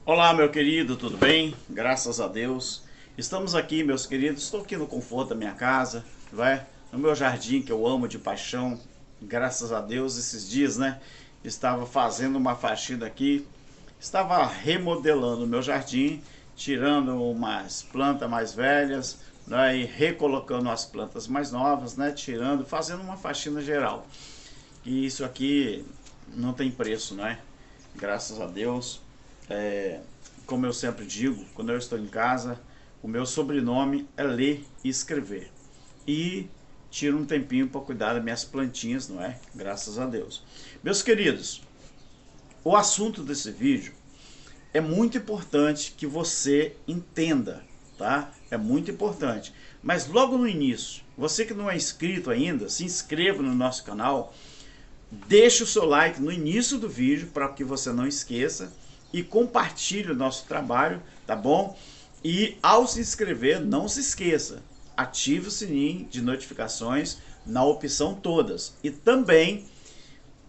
Olá, meu querido, tudo bem? Graças a Deus. Estamos aqui, meus queridos. Estou aqui no conforto da minha casa, vai? No meu jardim que eu amo de paixão. Graças a Deus, esses dias, né? Estava fazendo uma faxina aqui. Estava remodelando o meu jardim, tirando umas plantas mais velhas, né? E recolocando as plantas mais novas, né? Tirando, fazendo uma faxina geral. E isso aqui não tem preço, né? Graças a Deus. É, como eu sempre digo, quando eu estou em casa, o meu sobrenome é ler e escrever. E tiro um tempinho para cuidar das minhas plantinhas, não é? Graças a Deus. Meus queridos, o assunto desse vídeo é muito importante que você entenda, tá? É muito importante. Mas logo no início, você que não é inscrito ainda, se inscreva no nosso canal, deixe o seu like no início do vídeo para que você não esqueça e compartilhe o nosso trabalho, tá bom? E ao se inscrever, não se esqueça, ative o sininho de notificações na opção todas. E também,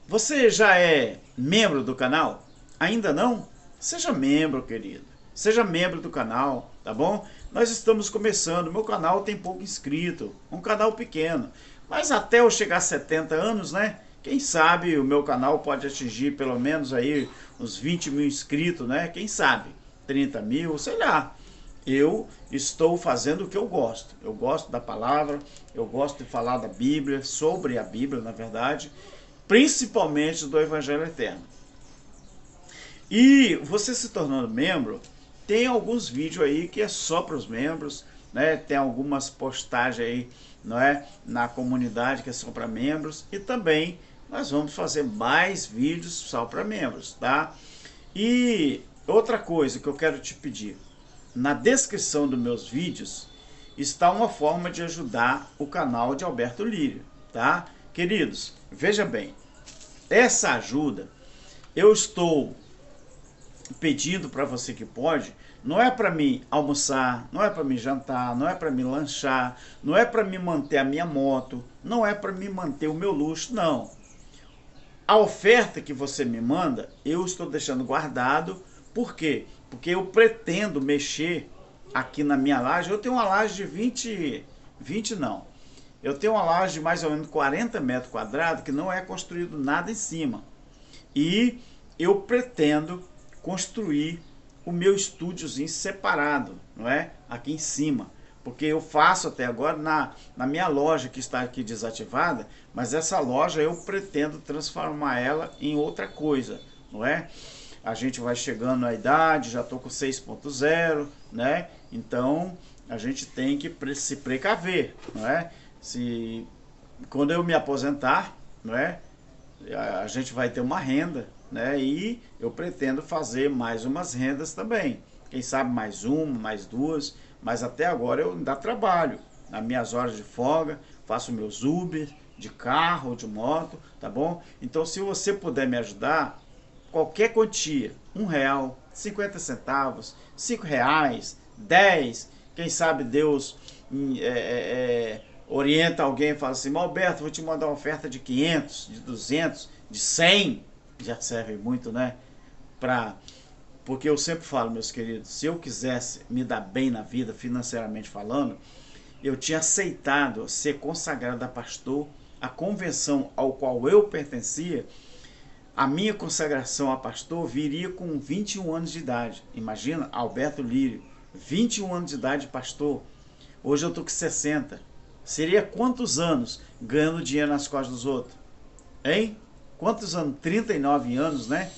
você já é membro do canal? Ainda não? Seja membro, querido. Seja membro do canal, tá bom? Nós estamos começando, meu canal tem pouco inscrito, um canal pequeno. Mas até eu chegar a 70 anos, né? Quem sabe o meu canal pode atingir pelo menos aí uns 20 mil inscritos, né? Quem sabe? 30 mil, sei lá. Eu estou fazendo o que eu gosto. Eu gosto da palavra, eu gosto de falar da Bíblia, sobre a Bíblia, na verdade, principalmente do Evangelho Eterno. E você se tornando membro, tem alguns vídeos aí que é só para os membros, né? Tem algumas postagens aí, não é, na comunidade que são para membros, e também nós vamos fazer mais vídeos só para membros, tá? E outra coisa que eu quero te pedir, na descrição dos meus vídeos está uma forma de ajudar o canal de Alberto Lírio, tá? Queridos, veja bem, essa ajuda eu estou pedindo para você que pode, não é para mim almoçar, não é para mim jantar, não é para mim lanchar, não é para mim manter a minha moto, não é para mim manter o meu luxo, não. A oferta que você me manda, eu estou deixando guardado, por quê? Porque eu pretendo mexer aqui na minha laje. Eu tenho uma laje de 20 não, eu tenho uma laje de mais ou menos 40 metros quadrados que não é construído nada em cima. E eu pretendo construir o meu estúdiozinho separado, não é? Aqui em cima. Porque eu faço até agora na minha loja que está aqui desativada, mas essa loja eu pretendo transformar ela em outra coisa, não é? A gente vai chegando à idade, já estou com 6.0, né? Então a gente tem que se precaver, não é? Se quando eu me aposentar, não é? A gente vai ter uma renda, né? E eu pretendo fazer mais umas rendas também. Quem sabe mais uma, mais duas, mas até agora eu ainda trabalho. Nas minhas horas de folga, faço meus Uber, de carro, de moto, tá bom? Então se você puder me ajudar, qualquer quantia, R$ 1, 50 centavos, R$ 5, 10, quem sabe Deus orienta alguém e fala assim, Alberto, vou te mandar uma oferta de 500, de 200, de 100, já serve muito, né? Porque eu sempre falo, meus queridos, se eu quisesse me dar bem na vida, financeiramente falando, eu tinha aceitado ser consagrado a pastor, a convenção ao qual eu pertencia, a minha consagração a pastor viria com 21 anos de idade. Imagina, Alberto Lírio, 21 anos de idade, pastor. Hoje eu estou com 60. Seria quantos anos ganhando dinheiro nas costas dos outros? Hein? Quantos anos? 39 anos, né?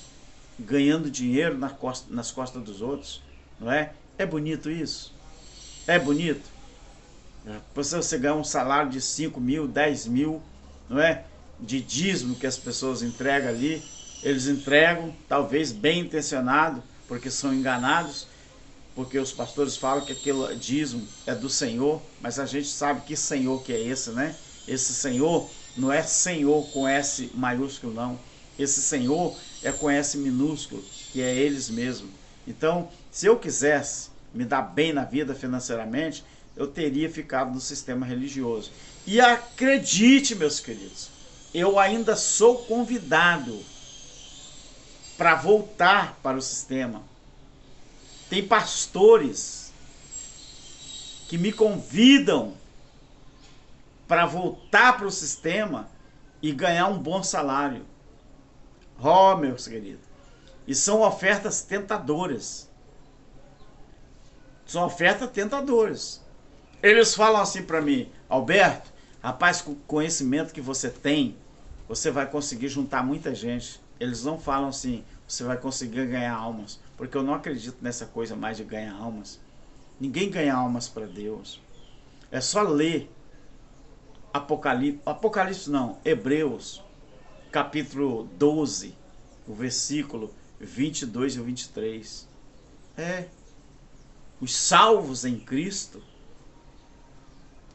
Ganhando dinheiro nas costas dos outros. Não é? É bonito isso? É bonito? Você ganhar um salário de 5 mil, 10 mil, não é? De dízimo que as pessoas entregam ali. Eles entregam, talvez bem intencionado, porque são enganados, porque os pastores falam que aquele dízimo é do Senhor, mas a gente sabe que Senhor que é esse, né? Esse Senhor não é Senhor com S maiúsculo, não. Esse Senhor é com S minúsculo, que é eles mesmos. Então, se eu quisesse me dar bem na vida financeiramente, eu teria ficado no sistema religioso. E acredite, meus queridos, eu ainda sou convidado para voltar para o sistema. Tem pastores que me convidam para voltar para o sistema e ganhar um bom salário. Oh, meus queridos, e são ofertas tentadoras. São ofertas tentadoras. Eles falam assim para mim: Alberto, rapaz, com o conhecimento que você tem, você vai conseguir juntar muita gente. Eles não falam assim, você vai conseguir ganhar almas, porque eu não acredito nessa coisa mais de ganhar almas. Ninguém ganha almas para Deus. É só ler Apocalipse não, Hebreus, capítulo 12, o versículo 22 e 23. Os salvos em Cristo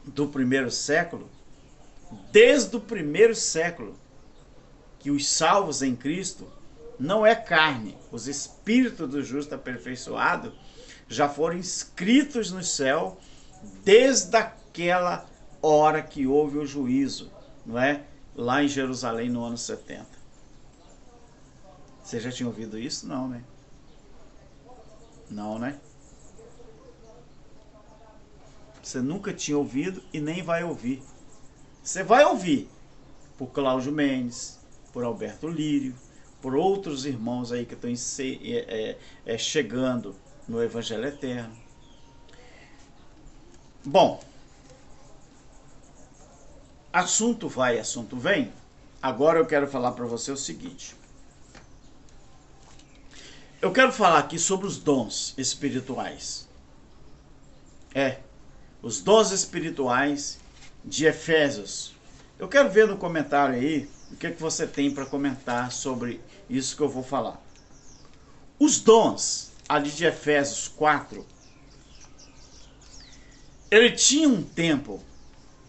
do primeiro século, desde o primeiro século, que os salvos em Cristo não é carne, os espíritos do justo aperfeiçoado já foram inscritos no céu desde aquela hora que houve o juízo, não é? Lá em Jerusalém no ano 70. Você já tinha ouvido isso? Não, né? Não, né? Você nunca tinha ouvido e nem vai ouvir. Você vai ouvir por Cláudio Mendes, por Alberto Lírio, por outros irmãos aí que estão chegando no Evangelho Eterno. Bom, assunto vai, assunto vem. Agora eu quero falar para você o seguinte. Eu quero falar aqui sobre os dons espirituais. Os dons espirituais de Efésios. Eu quero ver no comentário aí o que você tem para comentar sobre isso que eu vou falar. Os dons ali de Efésios 4, ele tinha um tempo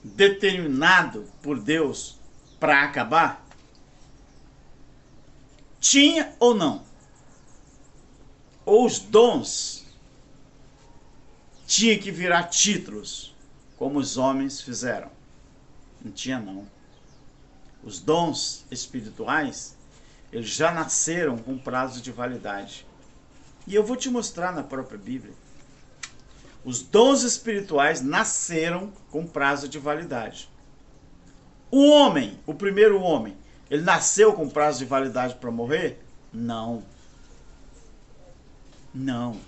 determinado por Deus para acabar? Tinha ou não? Ou os dons tinham que virar títulos, como os homens fizeram? Não tinha não. Os dons espirituais, eles já nasceram com prazo de validade. E eu vou te mostrar na própria Bíblia. Os dons espirituais nasceram com prazo de validade. O homem, o primeiro homem, ele nasceu com prazo de validade para morrer? Não. Não.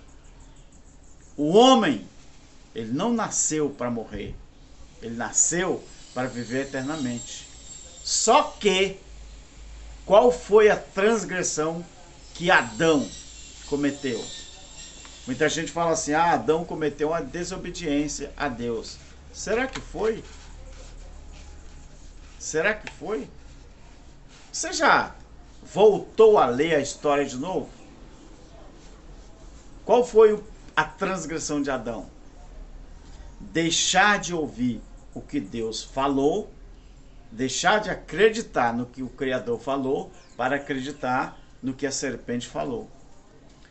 O homem, ele não nasceu para morrer. Ele nasceu para viver eternamente. Só que, qual foi a transgressão que Adão cometeu? Muita gente fala assim, Adão cometeu uma desobediência a Deus. Será que foi? Será que foi? Você já voltou a ler a história de novo? Qual foi a transgressão de Adão? Deixar de ouvir o que Deus falou, deixar de acreditar no que o Criador falou, para acreditar no que a serpente falou.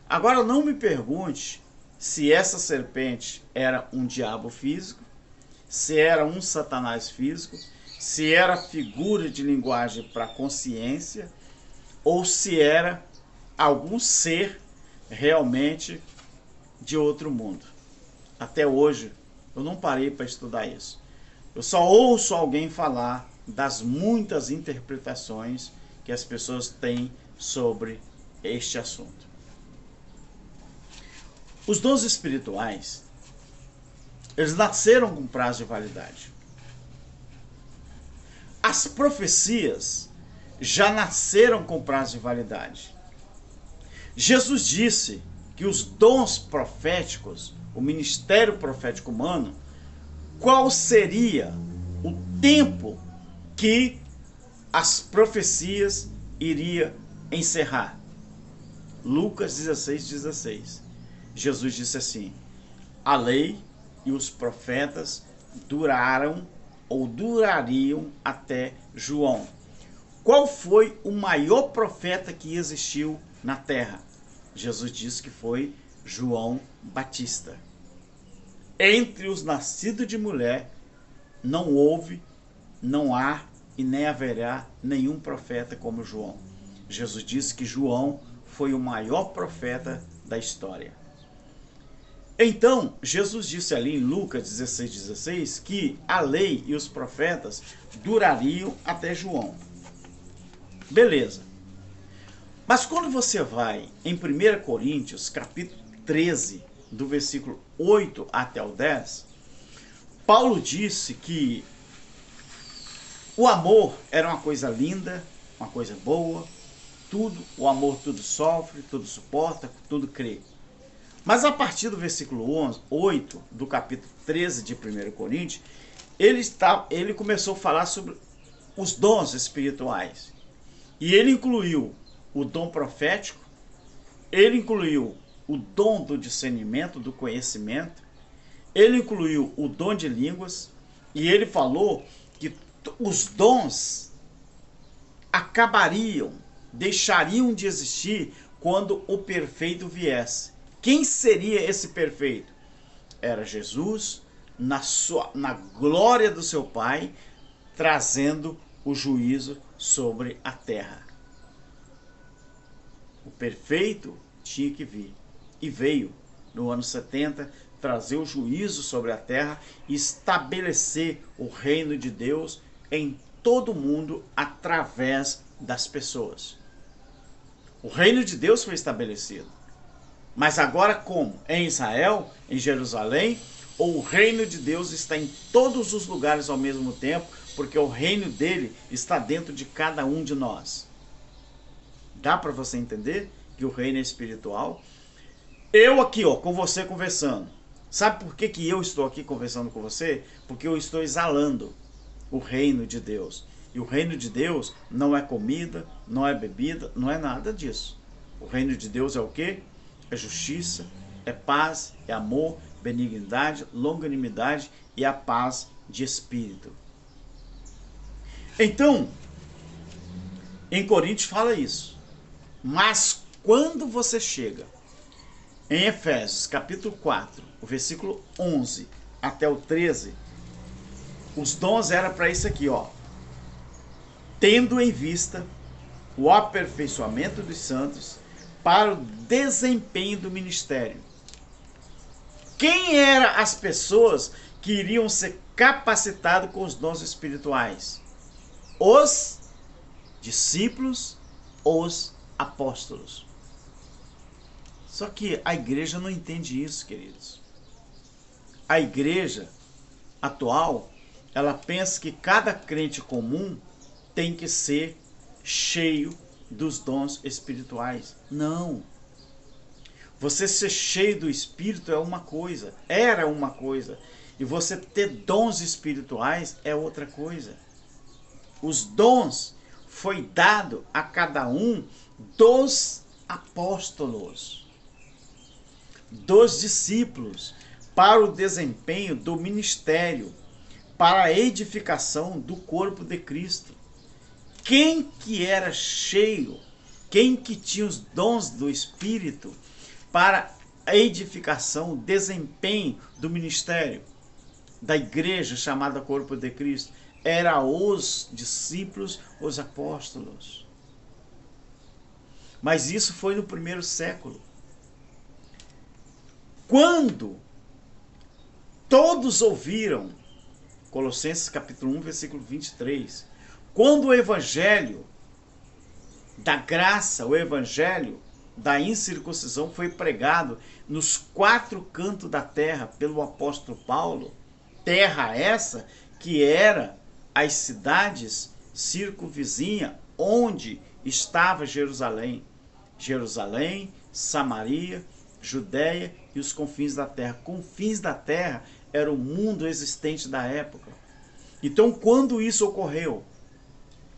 Agora não me pergunte se essa serpente era um diabo físico, se era um satanás físico, se era figura de linguagem para consciência, ou se era algum ser realmente de outro mundo. Até hoje eu não parei para estudar isso. Eu só ouço alguém falar das muitas interpretações que as pessoas têm sobre este assunto. Os dons espirituais, eles nasceram com prazo de validade. As profecias já nasceram com prazo de validade. Jesus disse que os dons proféticos, o ministério profético humano, qual seria o tempo que as profecias iriam encerrar? Lucas 16:16. Jesus disse assim: a lei e os profetas duraram ou durariam até João. Qual foi o maior profeta que existiu na terra? Jesus disse que foi João Batista. Entre os nascidos de mulher não houve, não há e nem haverá nenhum profeta como João. Jesus disse que João foi o maior profeta da história. Então, Jesus disse ali em Lucas 16,16 que a lei e os profetas durariam até João. Beleza. Mas quando você vai em 1 Coríntios, capítulo 13, do versículo 8 até o 10, Paulo disse que o amor era uma coisa linda, uma coisa boa, o amor tudo sofre, tudo suporta, tudo crê. Mas a partir do versículo 8 do capítulo 13 de 1 Coríntios, ele começou a falar sobre os dons espirituais. E ele incluiu o dom profético, ele incluiu o dom do discernimento, do conhecimento, ele incluiu o dom de línguas, e ele falou que os dons acabariam, deixariam de existir quando o perfeito viesse. Quem seria esse perfeito? Era Jesus na glória do seu Pai, trazendo o juízo sobre a terra. O perfeito tinha que vir. E veio no ano 70 trazer o juízo sobre a terra e estabelecer o reino de Deus em todo o mundo através das pessoas. O reino de Deus foi estabelecido. Mas agora como? Em Israel, em Jerusalém, ou o reino de Deus está em todos os lugares ao mesmo tempo, porque o reino dele está dentro de cada um de nós. Dá para você entender que o reino é espiritual? Eu aqui, ó, com você conversando. Sabe por que eu estou aqui conversando com você? Porque eu estou exalando o reino de Deus. E o reino de Deus não é comida, não é bebida, não é nada disso. O reino de Deus é o quê? É justiça, é paz, é amor, benignidade, longanimidade e a paz de espírito. Então, em Coríntios fala isso. Mas quando você chega em Efésios capítulo 4, o versículo 11 até o 13, os dons eram para isso aqui, ó. Tendo em vista o aperfeiçoamento dos santos para o desempenho do ministério. Quem eram as pessoas que iriam ser capacitadas com os dons espirituais? Os discípulos, os apóstolos. Só que a igreja não entende isso, queridos. A igreja atual, ela pensa que cada crente comum tem que ser cheio dos dons espirituais. Não. Você ser cheio do Espírito é uma coisa, era uma coisa. E você ter dons espirituais é outra coisa. Os dons foi dado a cada um dos apóstolos, dos discípulos, para o desempenho do ministério, para a edificação do corpo de Cristo. Quem que era cheio, quem que tinha os dons do Espírito para a edificação, o desempenho do ministério da igreja chamada Corpo de Cristo, era os discípulos, os apóstolos. Mas isso foi no primeiro século. Quando todos ouviram, Colossenses capítulo 1, versículo 23, quando o evangelho da graça, o evangelho da incircuncisão foi pregado nos 4 cantos da terra pelo apóstolo Paulo, terra essa que era as cidades circunvizinhas onde estava Jerusalém. Jerusalém, Samaria, Judéia e os confins da terra. Confins da terra era o mundo existente da época. Então, quando isso ocorreu?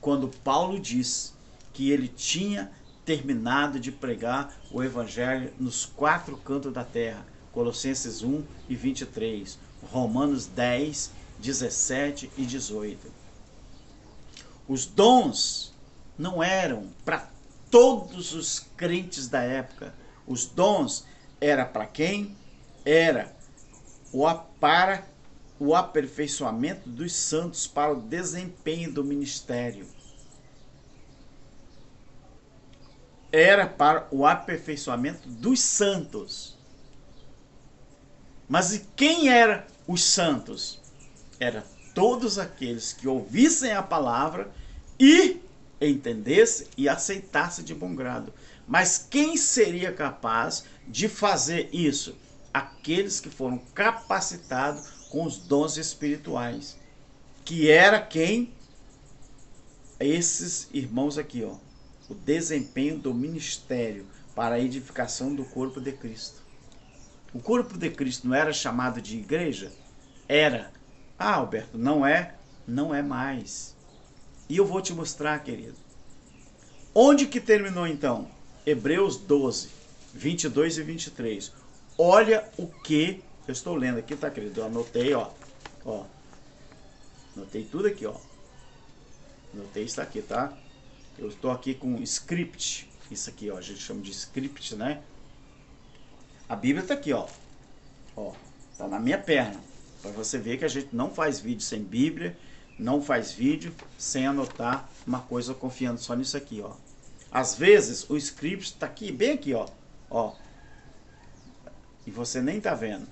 Quando Paulo diz que ele tinha terminado de pregar o evangelho nos 4 cantos da terra. Colossenses 1 e 23, Romanos 10, 17 e 18. Os dons não eram para todos os crentes da época. Os dons era para quem? Era para o aperfeiçoamento dos santos, para o desempenho do ministério. Era para o aperfeiçoamento dos santos. Mas e quem eram os santos? Eram todos aqueles que ouvissem a palavra e entendessem e aceitassem de bom grado. Mas quem seria capaz de fazer isso? Aqueles que foram capacitados com os dons espirituais. Que era quem? Esses irmãos aqui, ó. O desempenho do ministério para a edificação do corpo de Cristo. O corpo de Cristo não era chamado de igreja? Era. Ah, Alberto, não é? Não é mais. E eu vou te mostrar, querido. Onde que terminou então? Hebreus 12, 22 e 23. Olha o que eu estou lendo aqui, tá, querido? Eu anotei, ó. Ó. Anotei tudo aqui, ó. Anotei isso aqui, tá? Eu estou aqui com script. Isso aqui, ó. A gente chama de script, né? A Bíblia tá aqui, ó. Ó. Tá na minha perna. Para você ver que a gente não faz vídeo sem Bíblia. Não faz vídeo sem anotar uma coisa confiando só nisso aqui, ó. Às vezes o script está aqui, bem aqui, ó. Ó. E você nem tá vendo.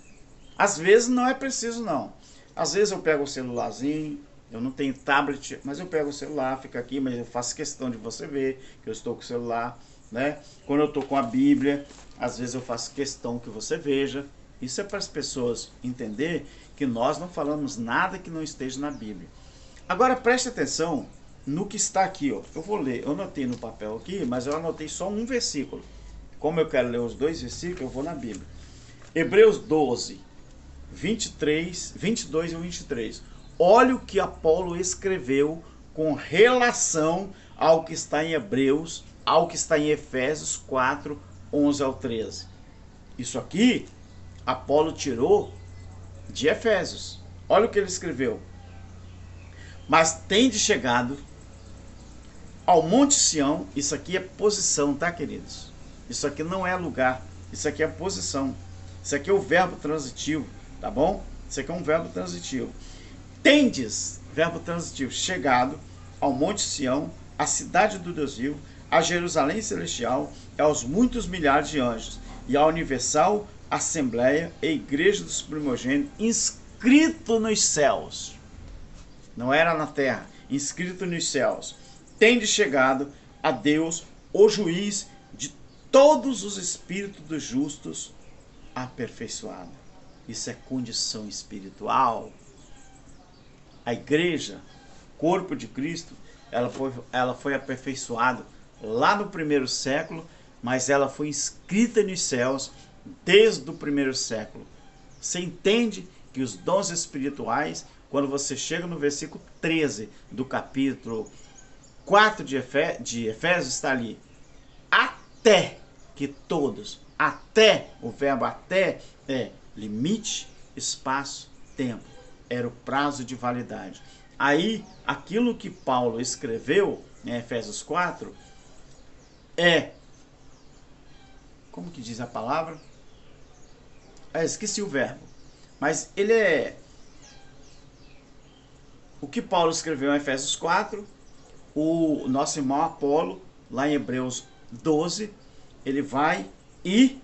Às vezes não é preciso, não. Às vezes eu pego o celularzinho, eu não tenho tablet, mas eu pego o celular, fica aqui, mas eu faço questão de você ver que eu estou com o celular, né? Quando eu estou com a Bíblia, às vezes eu faço questão que você veja. Isso é para as pessoas entender que nós não falamos nada que não esteja na Bíblia. Agora preste atenção no que está aqui, ó. Eu vou ler, eu anotei no papel aqui, mas eu anotei só um versículo. Como eu quero ler os dois versículos, eu vou na Bíblia. Hebreus 12, 22 e 23. Olha o que Apolo escreveu com relação ao que está em Hebreus, ao que está em Efésios 4, 11 ao 13. Isso aqui, Apolo tirou de Efésios. Olha o que ele escreveu. Mas tende chegado ao Monte Sião. Isso aqui é posição, tá, queridos? Isso aqui não é lugar. Isso aqui é posição. Isso aqui é o verbo transitivo, tá bom? Isso aqui é um verbo transitivo. Tendes, verbo transitivo, chegado ao Monte Sião, à cidade do Deus vivo, a Jerusalém celestial, aos muitos milhares de anjos, e à universal assembleia e igreja dos primogênitos, inscrito nos céus. Não era na terra, inscrito nos céus. Tendes chegado a Deus, o juiz de todos os espíritos dos justos, aperfeiçoado. Isso é condição espiritual. A igreja, corpo de Cristo, ela foi aperfeiçoada lá no primeiro século, mas ela foi inscrita nos céus desde o primeiro século. Você entende que os dons espirituais, quando você chega no versículo 13 do capítulo 4 de Efésios, está ali. Até que todos, até, o verbo até é limite, espaço, tempo. Era o prazo de validade. Aí, aquilo que Paulo escreveu em Efésios 4 é, como que diz a palavra? Esqueci o verbo. Mas ele é, o que Paulo escreveu em Efésios 4, o nosso irmão Apolo, lá em Hebreus 12, ele vai e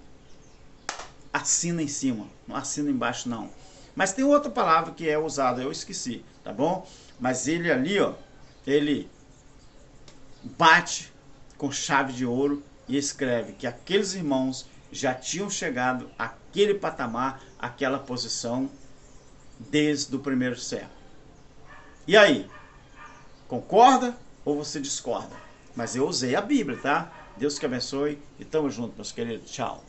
assina em cima, não assina embaixo não. Mas tem outra palavra que é usada, eu esqueci, tá bom? Mas ele ali, ó, ele bate com chave de ouro e escreve que aqueles irmãos já tinham chegado àquele patamar, àquela posição, desde o primeiro século. E aí? Concorda ou você discorda? Mas eu usei a Bíblia, tá? Deus que abençoe e tamo junto, meus queridos. Tchau.